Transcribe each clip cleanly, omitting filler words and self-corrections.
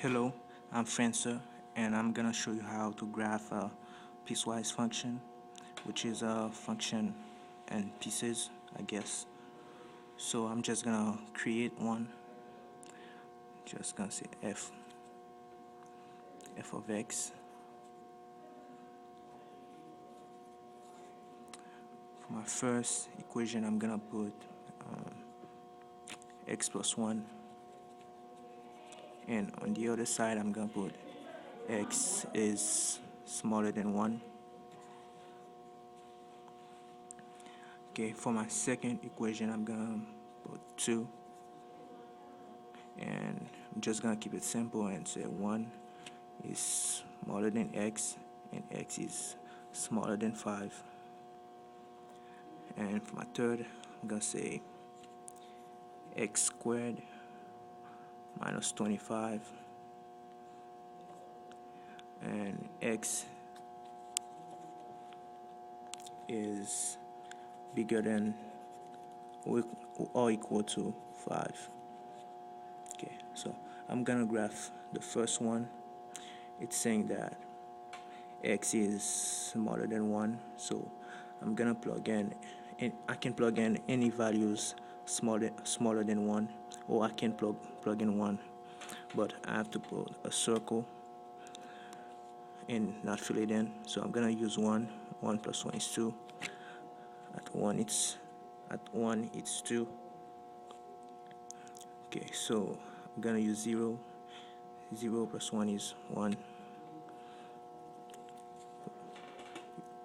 Hello, I'm Francer, and I'm gonna show you how to graph a piecewise function, which is a function in pieces, I guess. So I'm just gonna create one. Just gonna say f of x. For my first equation, I'm gonna put x plus 1, and on the other side, I'm gonna put x is smaller than 1. Okay, for my second equation, I'm gonna put 2, and I'm just gonna keep it simple and say 1 is smaller than x, and x is smaller than 5. And for my third, I'm gonna say x squared minus 25, and x is bigger than or equal to 5. Okay, so I'm gonna graph the first one. It's saying that x is smaller than 1, so I'm gonna plug in, and I can plug in any values smaller than 1, or I can plug in 1, but I have to put a circle and not fill it in. So I'm gonna use 1. 1 plus 1 is 2. At 1 it's 2. Okay, so I'm gonna use 0. 0 plus 1 is 1.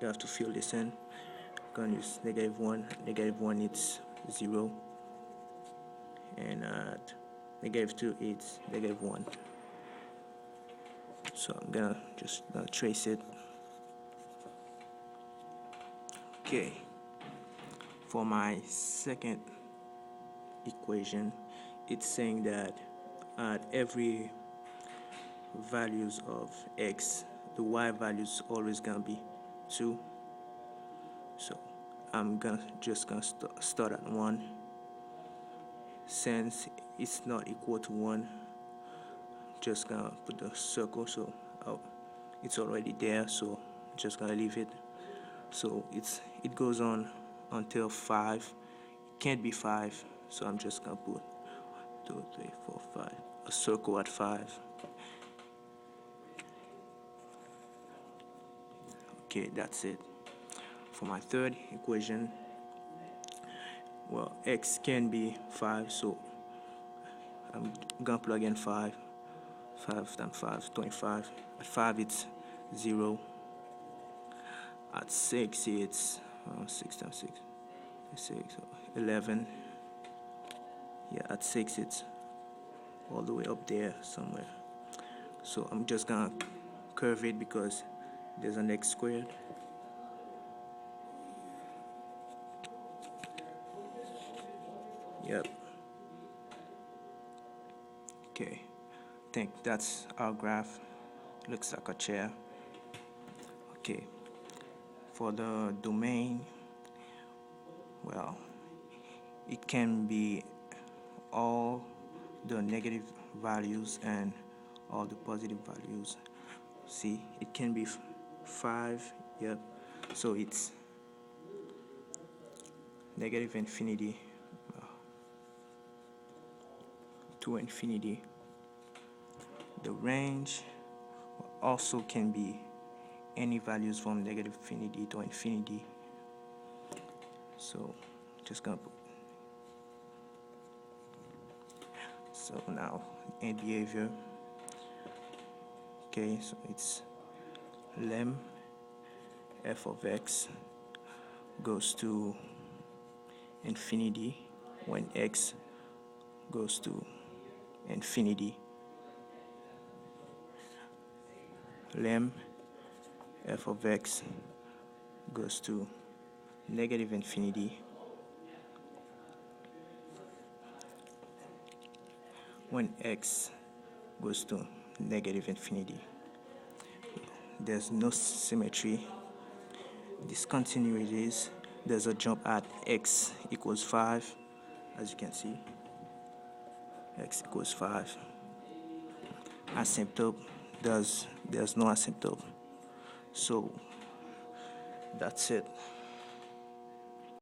You have to fill this in. I'm gonna use -1. -1 it's 0, and at -2 it's -1. So I'm gonna just trace it. Okay, for my second equation, it's saying that at every values of x, the y value is always gonna be 2. So I'm just gonna start at 1. Since it's not equal to 1, just gonna put the circle, so it's already there, so just gonna leave it. So it goes on until 5. It can't be 5, so I'm just gonna put 2, 3, 4, 5, a circle at 5. Okay, that's it. For my third equation, well, x can be 5, so I'm gonna plug in 5. 5 times 5, 25. At 5 it's 0. At 6 it's 6 times 6, 6, 11. Yeah, at 6 it's all the way up there somewhere. So I'm just gonna curve it because there's an x squared. Yep. Okay, I think that's our graph. Looks like a chair. Okay, for the domain, well, it can be all the negative values and all the positive values. See, it can be 5. Yep, so it's negative infinity to infinity. The range also can be any values from negative infinity to infinity. So just gonna put, so now end behavior. Okay, so it's lem f of x goes to infinity when x goes to infinity. Lem f of x goes to negative infinity when x goes to negative infinity. There's no symmetry, discontinuities. There's a jump at x equals 5, as you can see. X equals 5. asymptote, there's no asymptote. So that's it.